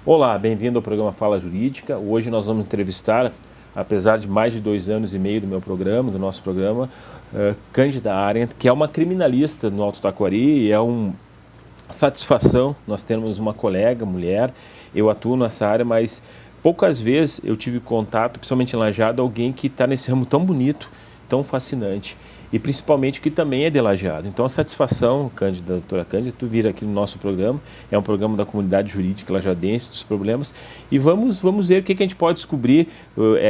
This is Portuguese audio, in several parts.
Olá, bem-vindo ao programa Fala Jurídica. Hoje nós vamos entrevistar, apesar de mais de 2 anos e meio do meu programa, do nosso programa, Cândida Arendt, que é uma criminalista no Alto Taquari, e é uma satisfação nós termos uma colega, mulher. Eu atuo nessa área, mas poucas vezes eu tive contato, principalmente em Lajeado, alguém que está nesse ramo tão bonito, tão fascinante. E principalmente que também é de Lajeado. Então a satisfação, Cândida, doutora Cândida, tu vir aqui no nosso programa, é um programa da comunidade jurídica lajadense, dos problemas, e vamos ver o que a gente pode descobrir,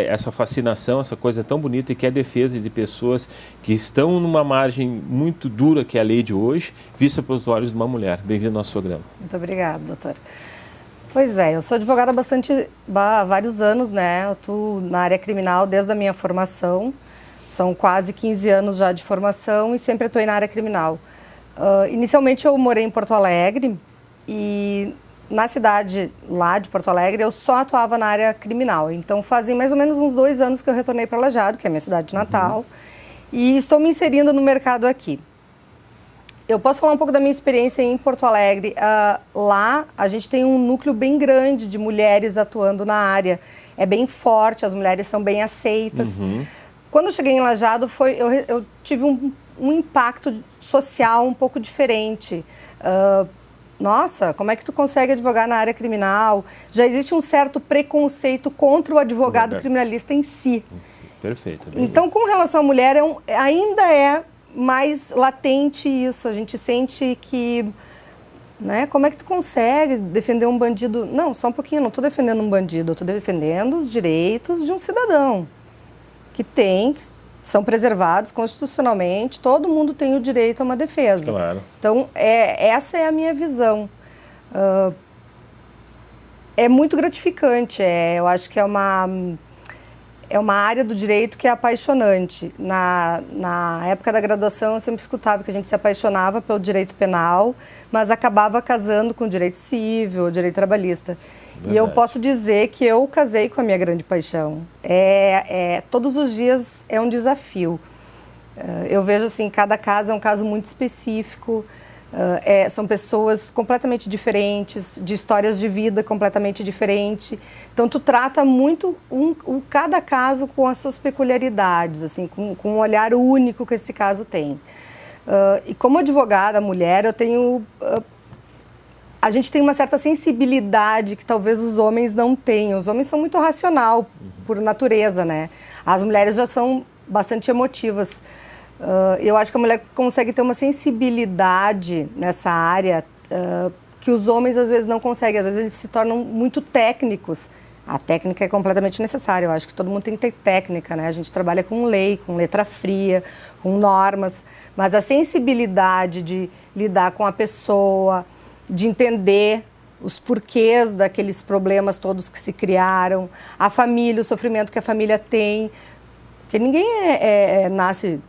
essa fascinação, essa coisa tão bonita que é a defesa de pessoas que estão numa margem muito dura, que é a lei de hoje, vista pelos olhos de uma mulher. Bem-vindo ao nosso programa. Muito obrigada, doutora. Pois é, eu sou advogada há vários anos, né? Eu atuo na área criminal desde a minha formação. São quase 15 anos já de formação e sempre atuei na área criminal. Inicialmente eu morei em Porto Alegre e na cidade lá de Porto Alegre eu só atuava na área criminal. Então fazem mais ou menos uns 2 anos que eu retornei para Lajeado, que é a minha cidade de natal, e estou me inserindo no mercado aqui. Eu posso falar um pouco da minha experiência em Porto Alegre. Lá a gente tem um núcleo bem grande de mulheres atuando na área. É bem forte, as mulheres são bem aceitas. Quando eu cheguei em Lajeado, eu tive um impacto social um pouco diferente. Nossa, como é que tu consegue advogar na área criminal? Já existe um certo preconceito contra o advogado criminalista em si. Perfeito. Então, com relação à mulher, ainda é mais latente isso. A gente sente que, né, como é que tu consegue defender um bandido? Não, só um pouquinho, não estou defendendo um bandido, eu estou defendendo os direitos de um cidadão que são preservados constitucionalmente, todo mundo tem o direito a uma defesa. Claro. Então, essa é a minha visão. É muito gratificante, eu acho que é uma área do direito que é apaixonante. Na época da graduação, eu sempre escutava que a gente se apaixonava pelo direito penal, mas acabava casando com o direito civil, o direito trabalhista. Verdade. E eu posso dizer que eu casei com a minha grande paixão. Todos os dias é um desafio. Eu vejo assim, cada caso é um caso muito específico. São pessoas completamente diferentes, de histórias de vida completamente diferentes. Então, tu trata muito cada caso com as suas peculiaridades, assim, com um olhar único que esse caso tem. E como advogada mulher, a gente tem uma certa sensibilidade que talvez os homens não tenham. Os homens são muito racional, por natureza, né? As mulheres já são bastante emotivas. Eu acho que a mulher consegue ter uma sensibilidade nessa área que os homens às vezes não conseguem. Às vezes eles se tornam muito técnicos. A técnica é completamente necessária. Eu acho que todo mundo tem que ter técnica, né? A gente trabalha com lei, com letra fria, com normas. Mas a sensibilidade de lidar com a pessoa, de entender os porquês daqueles problemas todos que se criaram, a família, o sofrimento que a família tem. Porque ninguém nasce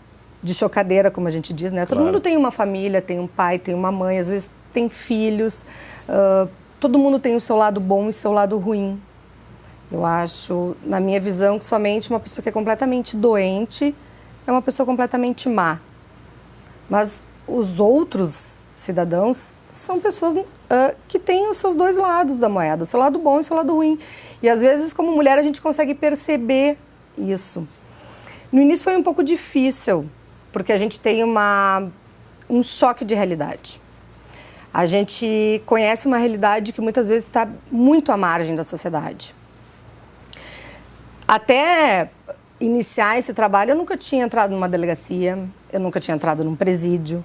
de chocadeira, como a gente diz, né? Todo mundo tem uma família, tem um pai, tem uma mãe, às vezes tem filhos. Todo mundo tem o seu lado bom e o seu lado ruim. Eu acho, na minha visão, que somente uma pessoa que é completamente doente é uma pessoa completamente má. Mas os outros cidadãos são pessoas que têm os seus dois lados da moeda, o seu lado bom e o seu lado ruim. E às vezes, como mulher, a gente consegue perceber isso. No início foi um pouco difícil, porque a gente tem um choque de realidade. A gente conhece uma realidade que muitas vezes está muito à margem da sociedade. Até iniciar esse trabalho, eu nunca tinha entrado numa delegacia, eu nunca tinha entrado num presídio.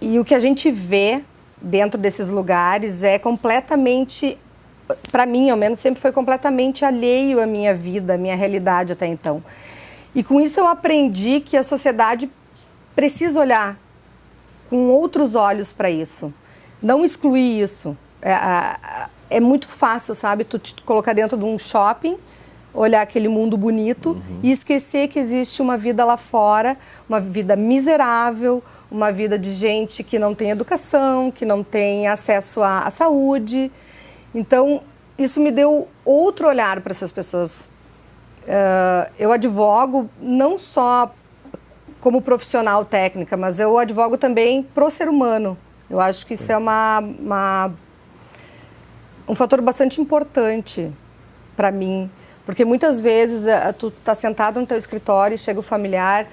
E o que a gente vê dentro desses lugares é completamente, para mim, ao menos, sempre foi completamente alheio à minha vida, à minha realidade até então. E com isso eu aprendi que a sociedade precisa olhar com outros olhos para isso. Não excluir isso. É muito fácil, sabe, tu te colocar dentro de um shopping, olhar aquele mundo bonito e esquecer que existe uma vida lá fora, uma vida miserável, uma vida de gente que não tem educação, que não tem acesso à saúde. Então, isso me deu outro olhar para essas pessoas. Eu advogo não só como profissional técnica, mas eu advogo também pro ser humano. Eu acho que isso é um fator bastante importante para mim, porque muitas vezes tu tá sentado no teu escritório, chega o familiar,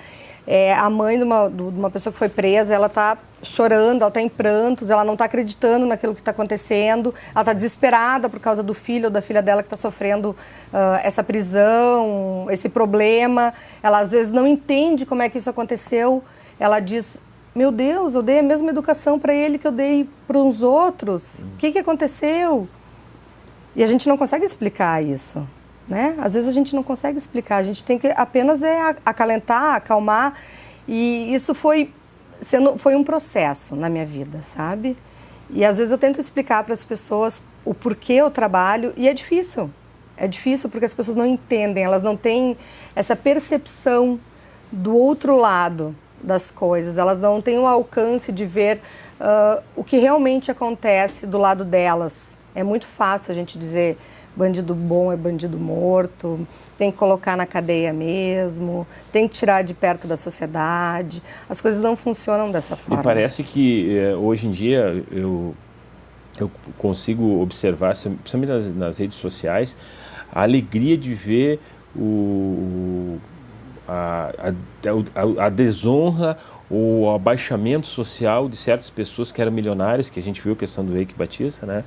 a mãe de uma pessoa que foi presa, ela tá chorando, ela tá em prantos, ela não tá acreditando naquilo que está acontecendo, ela tá desesperada por causa do filho ou da filha dela que está sofrendo essa prisão, esse problema. Ela às vezes não entende como é que isso aconteceu. Ela diz: meu Deus, eu dei a mesma educação para ele que eu dei para os outros. O que aconteceu? E a gente não consegue explicar isso, né? Às vezes a gente não consegue explicar, a gente tem que apenas acalentar, acalmar. E isso foi um processo na minha vida, sabe? E às vezes eu tento explicar para as pessoas o porquê eu trabalho e é difícil. É difícil porque as pessoas não entendem, elas não têm essa percepção do outro lado das coisas, elas não têm o alcance de ver o que realmente acontece do lado delas. É muito fácil a gente dizer bandido bom é bandido morto, tem que colocar na cadeia mesmo, tem que tirar de perto da sociedade. As coisas não funcionam dessa forma. E parece que hoje em dia eu consigo observar, principalmente nas redes sociais, a alegria de ver a desonra ou o abaixamento social de certas pessoas que eram milionárias, que a gente viu a questão do Eike Batista, né?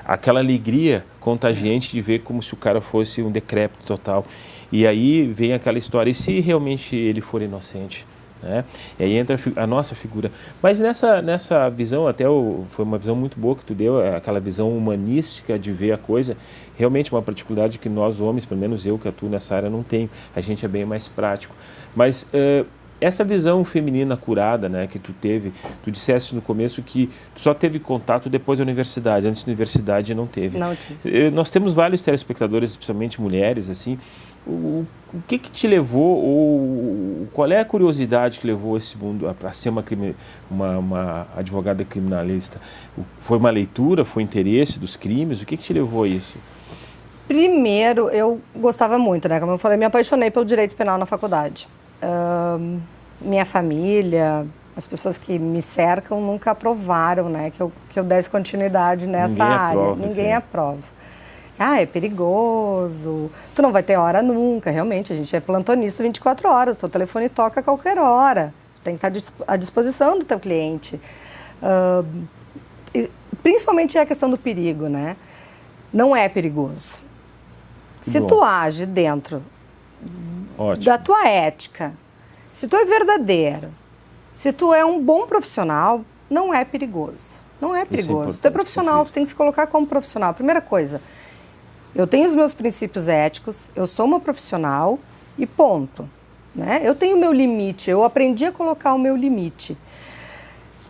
Aquela alegria contagiante de ver como se o cara fosse um decrépito total. E aí vem aquela história, e se realmente ele for inocente? Né? E aí entra a nossa figura. Mas nessa visão, foi uma visão muito boa que tu deu, aquela visão humanística de ver a coisa, realmente uma particularidade que nós homens, pelo menos eu que atuo nessa área, não tenho. A gente é bem mais prático. Mas essa visão feminina curada, né, que tu teve, tu disseste no começo que tu só teve contato depois da universidade, antes da universidade não teve. Não tive. Nós temos vários telespectadores, especialmente mulheres, assim. O que te levou, ou qual é a curiosidade que levou esse mundo a ser uma advogada criminalista? Foi uma leitura, foi interesse dos crimes? O que te levou a isso? Primeiro, eu gostava muito, né? Como eu falei, me apaixonei pelo direito penal na faculdade. Minha família, as pessoas que me cercam nunca aprovaram, né, que eu desse continuidade nessa área. Ninguém aprova. É perigoso, tu não vai ter hora nunca. Realmente, a gente é plantonista 24 horas, teu telefone toca a qualquer hora. Tu tem que estar à disposição do teu cliente. Principalmente a questão do perigo, né? Não é perigoso. Se tu age dentro da tua ética, se tu é verdadeiro, se tu é um bom profissional, não é perigoso. Não é perigoso. Tu é profissional, tu tem que se colocar como profissional. Primeira coisa, eu tenho os meus princípios éticos, eu sou uma profissional e ponto. Né? Eu tenho o meu limite, eu aprendi a colocar o meu limite.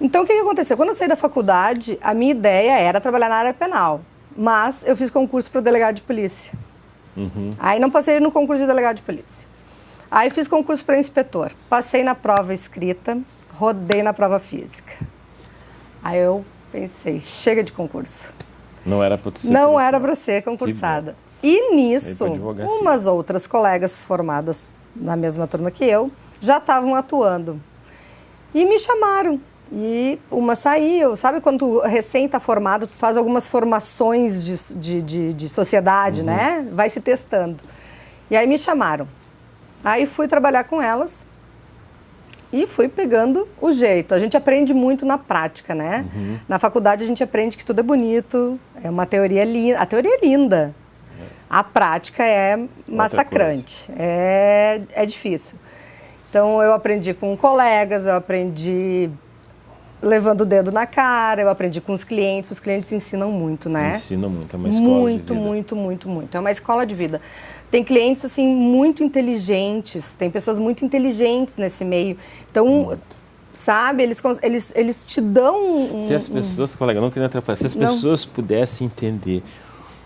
Então, o que aconteceu? Quando eu saí da faculdade, a minha ideia era trabalhar na área penal, mas eu fiz concurso para delegado de polícia. Aí não passei no concurso de delegado de polícia. Aí fiz concurso para inspetor, passei na prova escrita, rodei na prova física. Aí eu pensei, chega de concurso. Não era para ser Não era para ser concursada. E nisso, umas outras colegas formadas na mesma turma que eu já estavam atuando. E me chamaram. E uma saiu. Sabe quando tu recém está formado, tu faz algumas formações de sociedade, né? Vai se testando. E aí me chamaram. Aí fui trabalhar com elas e fui pegando o jeito. A gente aprende muito na prática, né? Na faculdade a gente aprende que tudo é bonito, é uma teoria linda. A teoria é linda. A prática é massacrante, é difícil. Então eu aprendi com colegas, eu aprendi levando o dedo na cara, eu aprendi com os clientes ensinam muito, né? Ensinam muito, é uma escola de vida. Muito. É uma escola de vida. Tem clientes, assim, muito inteligentes, tem pessoas muito inteligentes nesse meio. Então, sabe, eles te dão Se as pessoas, colega, não querendo atrapalhar, se as pessoas pudessem entender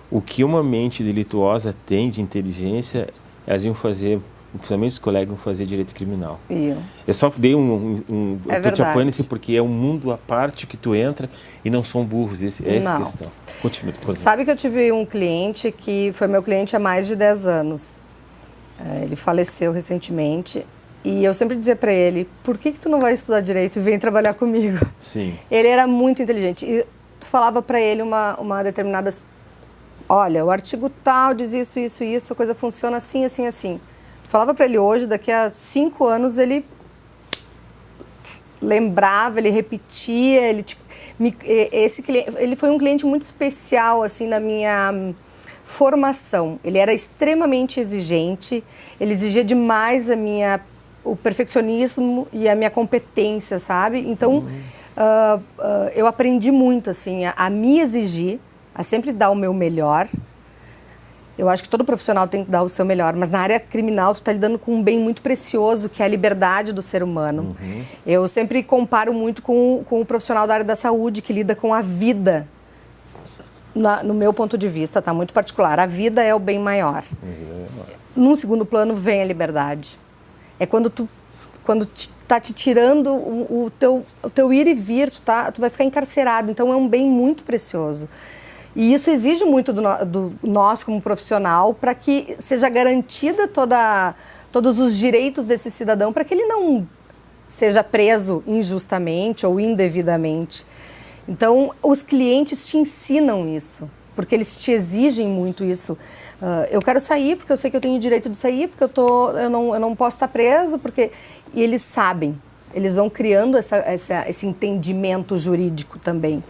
o que uma mente delituosa tem de inteligência, elas iam fazer, principalmente os colegas, iam fazer direito criminal. Eu só dei eu estou te apoiando assim, porque é um mundo à parte que tu entra e não são burros, essa é a questão. Continua, por exemplo. Sabe que eu tive um cliente que foi meu cliente há mais de 10 anos. Ele faleceu recentemente e eu sempre dizia para ele, por que tu não vai estudar direito e vem trabalhar comigo? Sim. Ele era muito inteligente e tu falava para ele uma determinada olha, o artigo tal diz isso, isso, isso, a coisa funciona assim, assim, assim. Falava para ele hoje, daqui a 5 anos ele lembrava, ele repetia, esse cliente, ele foi um cliente muito especial assim na minha formação. Ele era extremamente exigente, ele exigia demais o perfeccionismo e a minha competência, sabe? Então, eu aprendi muito assim a me exigir, a sempre dar o meu melhor. Eu acho que todo profissional tem que dar o seu melhor, mas na área criminal tu está lidando com um bem muito precioso, que é a liberdade do ser humano. Eu sempre comparo muito com o profissional da área da saúde, que lida com a vida. No meu ponto de vista, tá muito particular. A vida é o bem maior. Num segundo plano vem a liberdade. É quando tá te tirando o teu ir e vir, tu vai ficar encarcerado. Então é um bem muito precioso. E isso exige muito do nós como profissional para que seja garantida todos os direitos desse cidadão, para que ele não seja preso injustamente ou indevidamente. Então, os clientes te ensinam isso, porque eles te exigem muito isso. Eu quero sair porque eu sei que eu tenho o direito de sair, porque eu não posso estar preso, e eles sabem, eles vão criando esse entendimento jurídico também.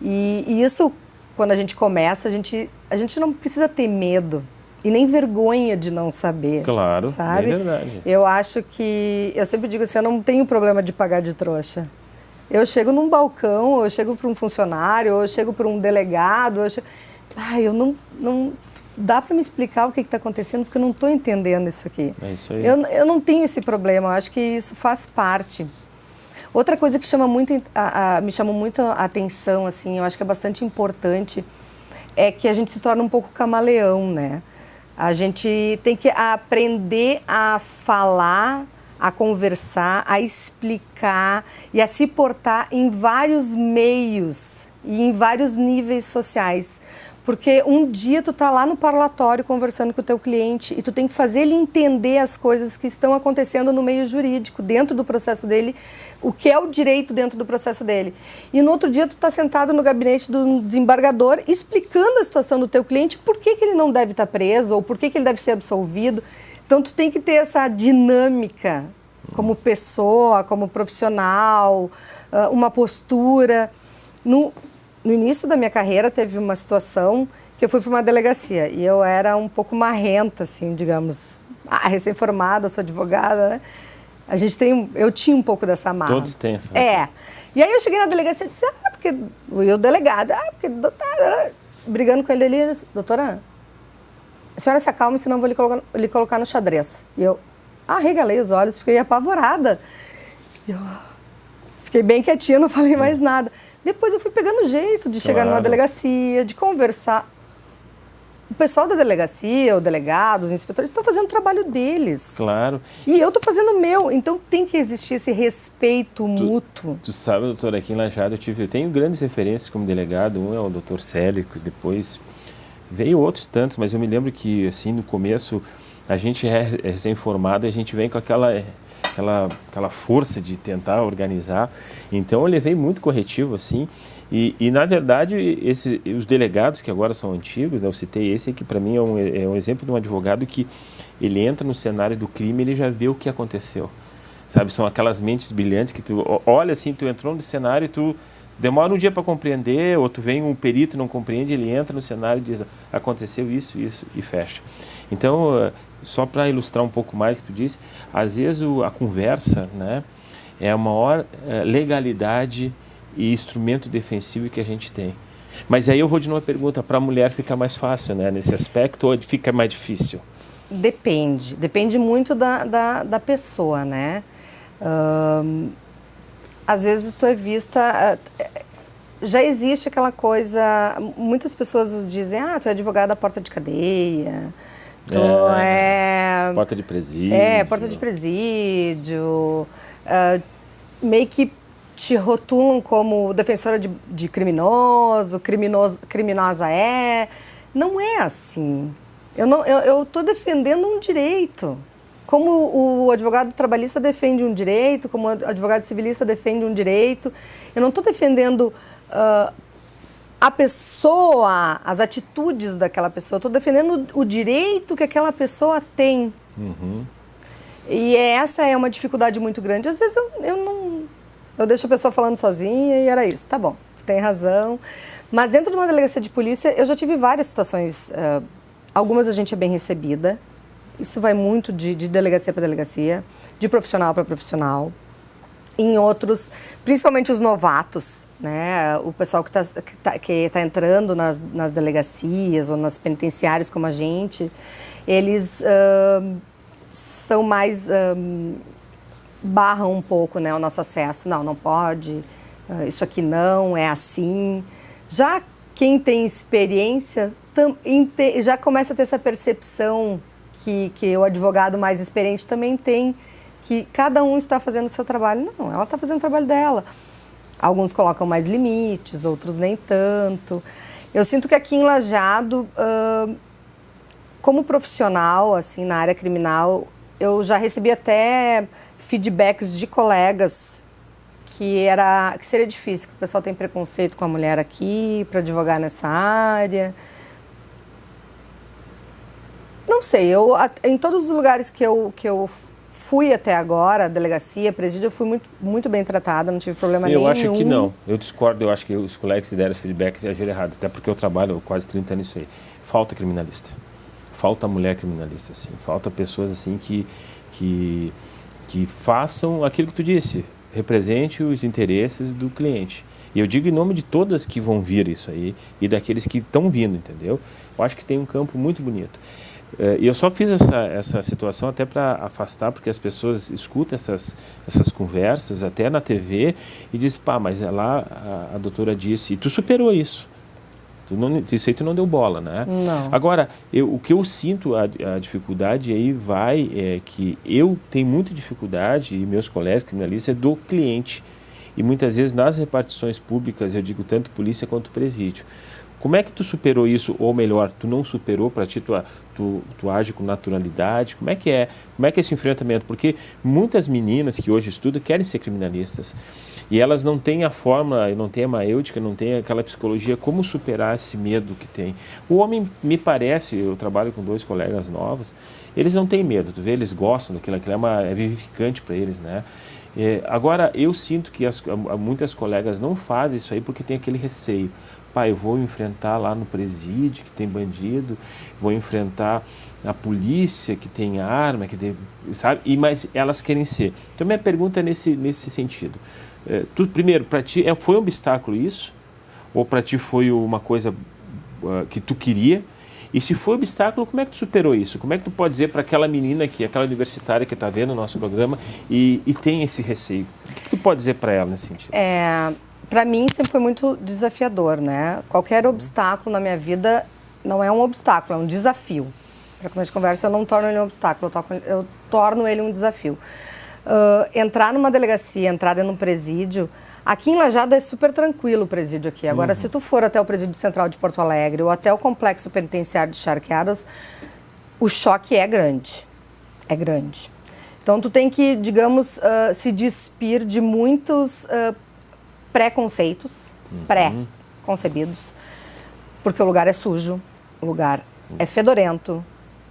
E isso, quando a gente começa, a gente não precisa ter medo e nem vergonha de não saber. Claro, sabe? É verdade. Eu acho que, eu sempre digo assim, eu não tenho problema de pagar de trouxa. Eu chego num balcão, eu chego para um funcionário, eu chego para um delegado, eu não dá para me explicar o que está acontecendo, porque eu não estou entendendo isso aqui. É isso aí. Eu não tenho esse problema, eu acho que isso faz parte. Outra coisa que me chamou muito a atenção, assim, eu acho que é bastante importante, é que a gente se torna um pouco camaleão, né? A gente tem que aprender a falar, a conversar, a explicar e a se portar em vários meios e em vários níveis sociais. Porque um dia tu tá lá no parlatório conversando com o teu cliente e tu tem que fazer ele entender as coisas que estão acontecendo no meio jurídico, dentro do processo dele, o que é o direito dentro do processo dele. E no outro dia tu tá sentado no gabinete do desembargador explicando a situação do teu cliente, por que ele não deve estar preso ou por que ele deve ser absolvido. Então tu tem que ter essa dinâmica como pessoa, como profissional, uma postura. No início da minha carreira, teve uma situação que eu fui para uma delegacia e eu era um pouco marrenta, assim, digamos. Recém-formada, sou advogada, né? Eu tinha um pouco dessa marra. Todos têm essa. E aí eu cheguei na delegacia e disse, porque o delegado, doutora, brigando com ele ali, doutora, a senhora se acalma, senão eu vou lhe colocar no xadrez. E eu arregalei os olhos, fiquei apavorada. Eu fiquei bem quietinha, não falei mais nada. Depois eu fui pegando jeito de chegar numa delegacia, de conversar. O pessoal da delegacia, o delegado, os inspetores estão fazendo o trabalho deles. Claro. E eu estou fazendo o meu. Então tem que existir esse respeito mútuo. Tu sabe, doutor, aqui em Lajeado eu tenho grandes referências como delegado. Um é o doutor Célio, que depois veio outros tantos, mas eu me lembro que, assim, no começo, a gente é recém-formado, a gente vem com aquela força de tentar organizar. Então eu levei muito corretivo, assim, e na verdade os delegados que agora são antigos, né, eu citei esse que para mim é um exemplo de um advogado que ele entra no cenário do crime, ele já vê o que aconteceu, sabe? São aquelas mentes brilhantes que tu olha assim, tu entrou no cenário e tu demora um dia para compreender, ou tu vem um perito e não compreende, ele entra no cenário e diz, aconteceu isso e fecha. Então, só para ilustrar um pouco mais o que tu disse, às vezes a conversa, né, é a maior legalidade e instrumento defensivo que a gente tem. Mas aí eu vou de uma pergunta, para a mulher fica mais fácil, né, nesse aspecto, ou fica mais difícil? Depende muito da pessoa, né? Às vezes tu é vista... Já existe aquela coisa... Muitas pessoas dizem, tu é advogada da porta de cadeia... Porta de presídio. Porta de presídio. Meio que te rotulam como defensora de criminosa é. Não é assim. Eu estou defendendo um direito. Como o advogado trabalhista defende um direito, como o advogado civilista defende um direito. Eu não estou defendendo a pessoa, as atitudes daquela pessoa. Estou defendendo o direito que aquela pessoa tem. E essa é uma dificuldade muito grande. Às vezes eu deixo a pessoa falando sozinha e era isso. Tá bom, tem razão. Mas dentro de uma delegacia de polícia, eu já tive várias situações. Algumas a gente é bem recebida. Isso vai muito de delegacia para delegacia, de profissional para profissional. Em outros, principalmente os novatos, né? O pessoal que tá entrando nas delegacias ou nas penitenciárias como a gente, eles são mais... barram um pouco, né, o nosso acesso. Não pode, isso aqui não, é assim. Já quem tem experiência já começa a ter essa percepção que o advogado mais experiente também tem, que cada um está fazendo o seu trabalho. Não, ela está fazendo o trabalho dela. Alguns colocam mais limites, outros nem tanto. Eu sinto que aqui em Lajeado, como profissional, assim, na área criminal, eu já recebi até feedbacks de colegas que seria difícil, que o pessoal tem preconceito com a mulher aqui, para advogar nessa área. Não sei, em todos os lugares que eu fui até agora, delegacia, presídio, eu fui muito, muito bem tratada, não tive problema nenhum. Eu acho que não, eu discordo, eu acho que os colegas que deram feedback agiram errado, até porque eu trabalho quase 30 anos nisso aí. Falta criminalista, falta mulher criminalista, assim, falta pessoas assim que façam aquilo que tu disse, represente os interesses do cliente. E eu digo em nome de todas que vão vir isso aí e daqueles que estão vindo, entendeu? Eu acho que tem um campo muito bonito. E eu só fiz essa situação até para afastar, porque as pessoas escutam essas conversas até na TV e dizem, pá, mas lá a doutora disse, e tu superou isso. Isso aí tu não deu bola, né? Não. Agora, o que eu sinto, a dificuldade aí é que eu tenho muita dificuldade, e meus colegas criminalistas, é do cliente. E muitas vezes nas repartições públicas, eu digo tanto polícia quanto presídio. Como é que tu superou isso? Ou melhor, tu não superou, para ti tu age com naturalidade? Como é que é esse enfrentamento? Porque muitas meninas que hoje estudam querem ser criminalistas. E elas não têm a fórmula, não têm a maêutica, não têm aquela psicologia, como superar esse medo que tem. O homem, me parece, eu trabalho com 2 colegas novos, eles não têm medo, tu vê, eles gostam daquilo, é vivificante para eles, né? Agora, eu sinto que muitas colegas não fazem isso aí porque tem aquele receio. Pai, eu vou enfrentar lá no presídio que tem bandido, vou enfrentar a polícia que tem arma, que tem, sabe? Mas elas querem ser. Então, minha pergunta é nesse sentido. Primeiro, para ti, foi um obstáculo isso? Ou para ti foi uma coisa que tu queria? E se foi obstáculo, como é que tu superou isso? Como é que tu pode dizer para aquela menina, aquela universitária que está vendo o nosso programa e tem esse receio? O que tu pode dizer para ela nesse sentido? Para mim sempre foi muito desafiador, né? Qualquer obstáculo na minha vida não é um obstáculo, é um desafio. Para começo de conversa, eu não torno ele um obstáculo, eu torno ele um desafio. Entrar numa delegacia, entrar dentro de um presídio, aqui em Lajeado é super tranquilo o presídio aqui. Agora, se tu for até o presídio central de Porto Alegre ou até o complexo penitenciário de Charqueadas, o choque é grande. É grande. Então, tu tem que, digamos, se despir de muitos preconceitos, pré-concebidos, porque o lugar é sujo, o lugar é fedorento,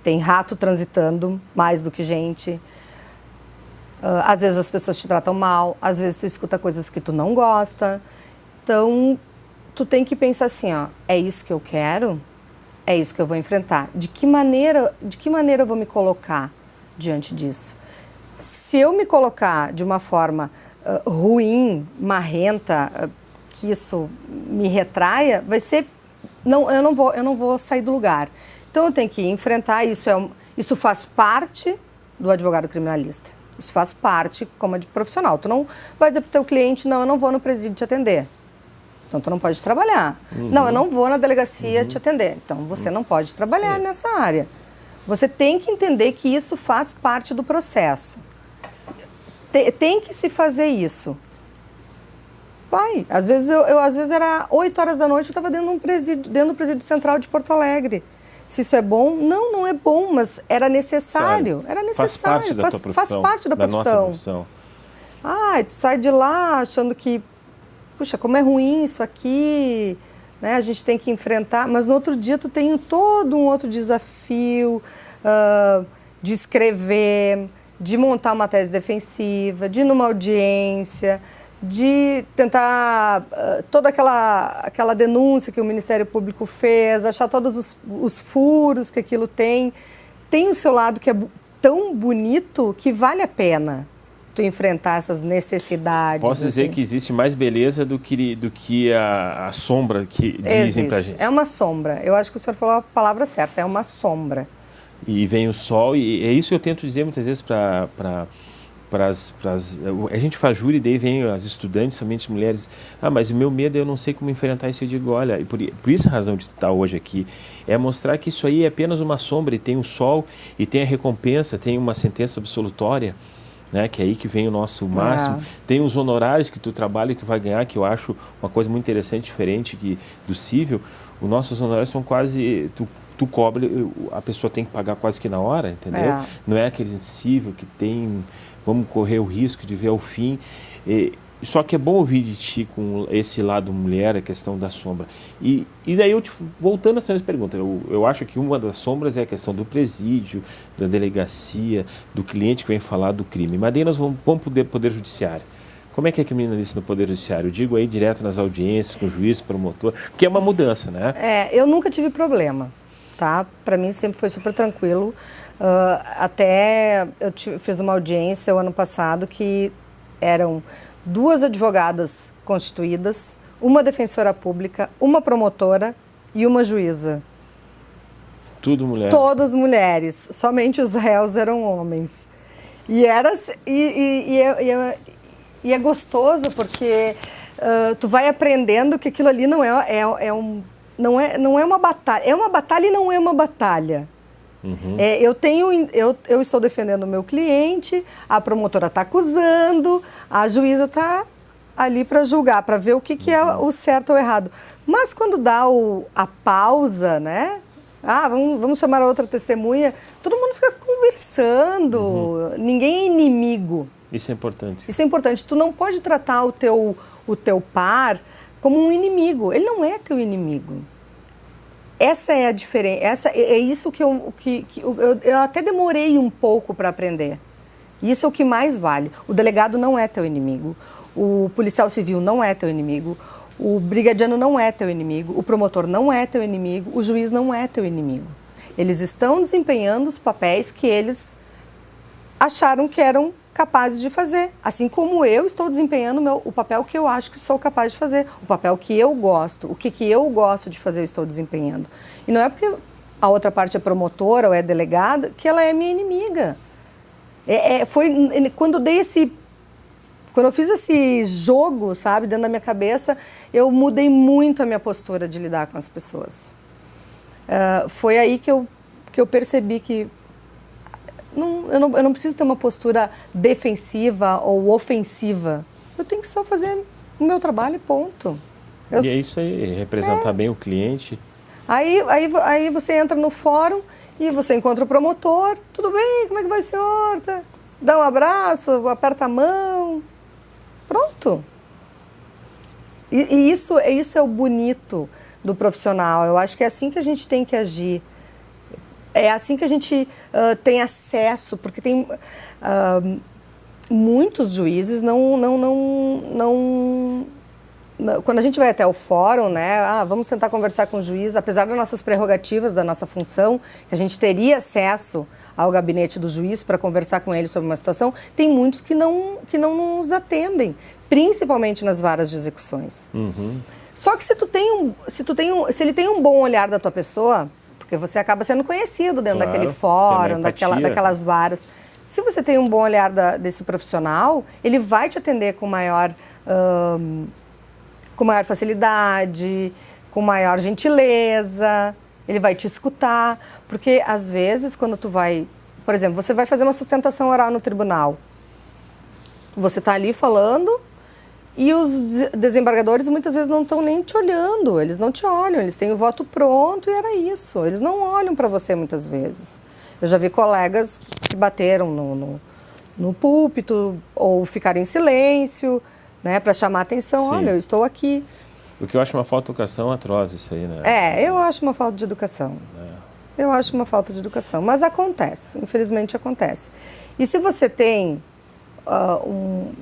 tem rato transitando mais do que gente. Às vezes as pessoas te tratam mal, às vezes tu escuta coisas que tu não gosta. Então, tu tem que pensar assim, ó, é isso que eu quero? É isso que eu vou enfrentar? De que maneira eu vou me colocar diante disso? Se eu me colocar de uma forma ruim, marrenta, que isso me retraia, vai ser... eu não vou sair do lugar. Então, eu tenho que enfrentar isso. Isso faz parte do advogado criminalista. Isso faz parte como de profissional. Tu não vai dizer para o teu cliente, não, eu não vou no presídio te atender. Então, tu não pode trabalhar. Não, eu não vou na delegacia te atender. Então, você não pode trabalhar nessa área. Você tem que entender que isso faz parte do processo. Tem que se fazer isso. Vai. Às vezes, às vezes era 8 horas da noite, eu estava dentro do presídio central de Porto Alegre. Se isso é bom? Não, não é bom, mas era necessário. Sério? Era necessário. Faz parte da profissão. Nossa profissão. Tu sai de lá achando que, puxa, como é ruim isso aqui, né? A gente tem que enfrentar, mas no outro dia tu tem todo um outro desafio de escrever, de montar uma tese defensiva, de ir numa audiência, de tentar toda aquela denúncia que o Ministério Público fez, achar todos os furos que aquilo tem. Tem o seu lado que é tão bonito que vale a pena tu enfrentar essas necessidades. Posso dizer que existe mais beleza do que a sombra que dizem pra gente. É uma sombra. Eu acho que o senhor falou a palavra certa, é uma sombra. E vem o sol, e é isso que eu tento dizer muitas vezes a gente faz júri, daí vem as estudantes, somente mulheres, mas o meu medo, eu não sei como enfrentar isso. Eu digo, olha, e por isso a razão de estar hoje aqui, é mostrar que isso aí é apenas uma sombra, e tem o sol, e tem a recompensa, tem uma sentença absolutória, né, que é aí que vem o nosso máximo, tem os honorários que tu trabalha e tu vai ganhar, que eu acho uma coisa muito interessante, diferente do cível. Os nossos honorários são quase, tu cobre, a pessoa tem que pagar quase que na hora, entendeu? Não é aquele cível que tem, vamos correr o risco de ver ao fim. Só que é bom ouvir de ti com esse lado mulher, a questão da sombra. E daí, voltando a essa mesma pergunta, eu acho que uma das sombras é a questão do presídio, da delegacia, do cliente que vem falar do crime. Mas daí nós vamos para o Poder Judiciário. Como é que é criminalista no Poder Judiciário? Eu digo aí direto nas audiências, com o juiz, promotor, que é uma mudança, né? Eu nunca tive problema, tá? Para mim sempre foi super tranquilo. Até eu fiz uma audiência o ano passado que eram 2 advogadas constituídas, uma defensora pública, uma promotora e uma juíza. Tudo mulher. Todas mulheres, somente os réus eram homens. E é gostoso porque tu vai aprendendo que aquilo ali não é uma batalha. É uma batalha e não é uma batalha. Uhum. Eu estou defendendo o meu cliente, a promotora está acusando, a juíza está ali para julgar, para ver o que é o certo ou errado. Mas quando dá a pausa, né? Vamos chamar a outra testemunha, todo mundo fica conversando, ninguém é inimigo. Isso é importante. Isso é importante. Tu não pode tratar o teu par como um inimigo. Ele não é teu inimigo. Essa é a diferença, é isso que eu até demorei um pouco para aprender. Isso é o que mais vale. O delegado não é teu inimigo, o policial civil não é teu inimigo, o brigadiano não é teu inimigo, o promotor não é teu inimigo, o juiz não é teu inimigo. Eles estão desempenhando os papéis que eles acharam que eram capazes de fazer. Assim como eu estou desempenhando o papel que eu acho que sou capaz de fazer. O papel que eu gosto. O que eu gosto de fazer eu estou desempenhando. E não é porque a outra parte é promotora ou é delegada que ela é minha inimiga. Foi quando eu fiz esse jogo, sabe, dentro da minha cabeça, eu mudei muito a minha postura de lidar com as pessoas. Foi aí que eu percebi que eu não preciso ter uma postura defensiva ou ofensiva. Eu tenho que só fazer o meu trabalho e ponto. E é isso aí, representar bem o cliente. Aí você entra no fórum e você encontra o promotor. Tudo bem, como é que vai, senhor? Dá um abraço, aperta a mão. Pronto. E isso é o bonito do profissional. Eu acho que é assim que a gente tem que agir. É assim que a gente tem acesso, porque tem muitos juízes quando a gente vai até o fórum, né, vamos tentar conversar com o juiz, apesar das nossas prerrogativas, da nossa função, que a gente teria acesso ao gabinete do juiz para conversar com ele sobre uma situação, tem muitos que não nos atendem, principalmente nas varas de execuções. Uhum. Só que se ele tem um bom olhar da tua pessoa, porque você acaba sendo conhecido dentro daquele fórum, daquelas varas. Se você tem um bom olhar desse profissional, ele vai te atender com maior facilidade, com maior gentileza, ele vai te escutar. Porque, às vezes, quando tu vai... Por exemplo, você vai fazer uma sustentação oral no tribunal. Você está ali falando... E os desembargadores muitas vezes não estão nem te olhando, eles não te olham, eles têm o voto pronto e era isso. Eles não olham para você muitas vezes. Eu já vi colegas que bateram no púlpito ou ficaram em silêncio, né, para chamar a atenção. Sim. Olha, eu estou aqui. O que eu acho uma falta de educação atroz isso aí, né? Eu acho uma falta de educação. Eu acho uma falta de educação, mas acontece, infelizmente acontece. E se você tem,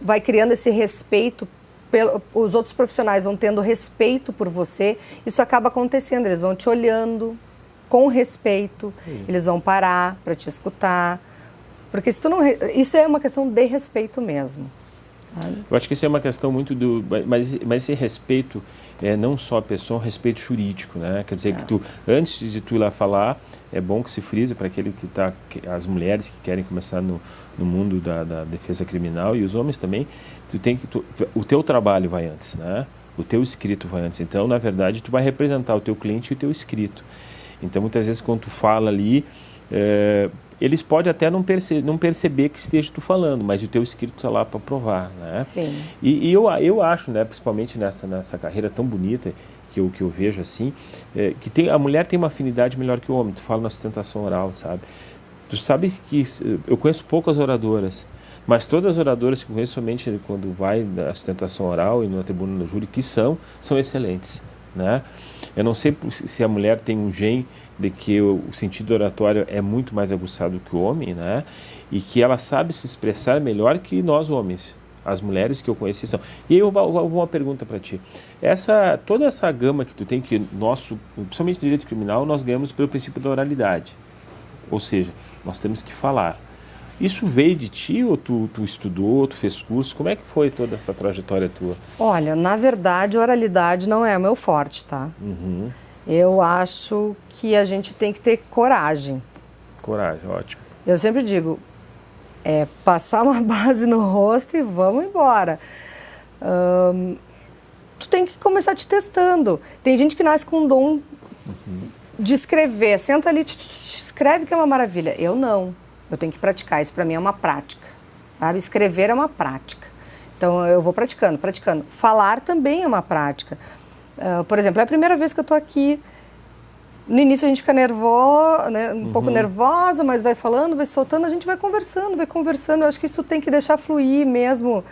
vai criando esse respeito, os outros profissionais vão tendo respeito por você, isso acaba acontecendo, eles vão te olhando com respeito, eles vão parar para te escutar, porque se tu não, isso é uma questão de respeito mesmo. Sabe? Eu acho que isso é uma questão muito do... Mas esse respeito é não só a pessoa, é um respeito jurídico, né? Quer dizer, que tu, antes de tu ir lá falar, é bom que se frisa para aquele que está... As mulheres que querem começar no mundo da defesa criminal e os homens também, o teu trabalho vai antes, né? O teu escrito vai antes. Então, na verdade, tu vai representar o teu cliente e o teu escrito. Então, muitas vezes, quando tu fala ali... eles podem até não perceber que esteja tu falando, mas o teu escrito está lá para provar, né? Sim. E eu acho, né, principalmente nessa carreira tão bonita que eu vejo assim, que a mulher tem uma afinidade melhor que o homem. Tu fala na sustentação oral, sabe? Tu sabe que eu conheço poucas oradoras, mas todas as oradoras que eu conheço somente quando vai na sustentação oral e na tribuna do júri, que são excelentes, né? Eu não sei se a mulher tem um gene de que o sentido oratório é muito mais aguçado que o homem, né? E que ela sabe se expressar melhor que nós homens, as mulheres que eu conheci são. E aí eu vou uma pergunta para ti. Toda essa gama que tu tem, que principalmente no direito criminal, nós ganhamos pelo princípio da oralidade. Ou seja, nós temos que falar. Isso veio de ti ou tu estudou, tu fez curso? Como é que foi toda essa trajetória tua? Olha, na verdade, oralidade não é o meu forte, tá? Eu acho que a gente tem que ter coragem. Coragem, ótimo. Eu sempre digo, passar uma base no rosto e vamos embora. Tu tem que começar te testando. Tem gente que nasce com um dom de escrever. Senta ali, escreve que é uma maravilha. Eu não. Eu tenho que praticar. Isso para mim é uma prática. Sabe? Escrever é uma prática. Então eu vou praticando. Falar também é uma prática. Por exemplo, é a primeira vez que eu estou aqui. No início a gente fica nervosa, né? Um pouco nervosa, mas vai falando, vai soltando, a gente vai conversando. Eu acho que isso tem que deixar fluir mesmo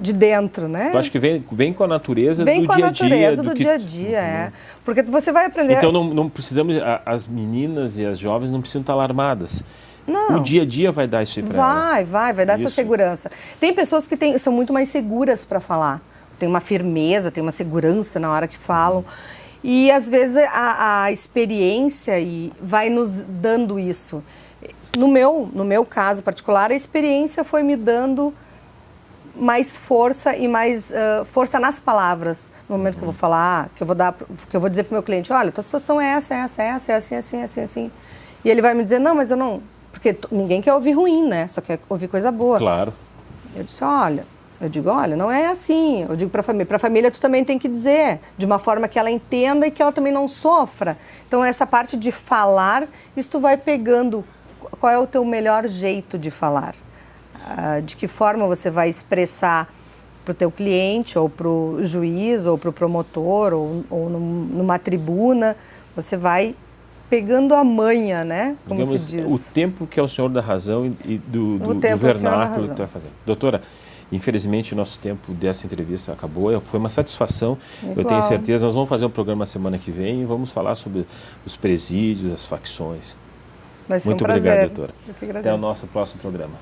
de dentro, né? Tu acha que vem com a natureza do dia a dia? Vem com a natureza do dia a dia, Porque você vai aprender... Então não precisamos, as meninas e as jovens não precisam estar alarmadas. Não. O dia a dia vai dar isso aí para elas. Vai dar essa segurança. Tem pessoas que são muito mais seguras para falar. Tem uma firmeza, tem uma segurança na hora que falam. E às vezes a experiência vai nos dando isso. No meu caso particular, a experiência foi me dando mais força e mais força nas palavras. No momento que eu vou falar, que eu vou dizer para o meu cliente, olha, tua situação é essa, é assim. E ele vai me dizer, não, mas eu não... Porque ninguém quer ouvir ruim, né? Só quer ouvir coisa boa. Claro. Eu digo, olha, não é assim. Eu digo para a família tu também tem que dizer, de uma forma que ela entenda e que ela também não sofra. Então, essa parte de falar, isso tu vai pegando qual é o teu melhor jeito de falar. De que forma você vai expressar para o teu cliente, ou para o juiz, ou para o promotor, ou numa tribuna. Você vai pegando a manha, né? Como digamos, se diz. O tempo que é o senhor da razão e do vernáculo que tu vai fazer. Doutora, infelizmente o nosso tempo dessa entrevista acabou. Foi uma satisfação. Igual. Eu tenho certeza. Nós vamos fazer um programa semana que vem e vamos falar sobre os presídios, as facções. Vai ser Muito um prazer. obrigado, doutora. Eu que agradeço. Até o nosso próximo programa.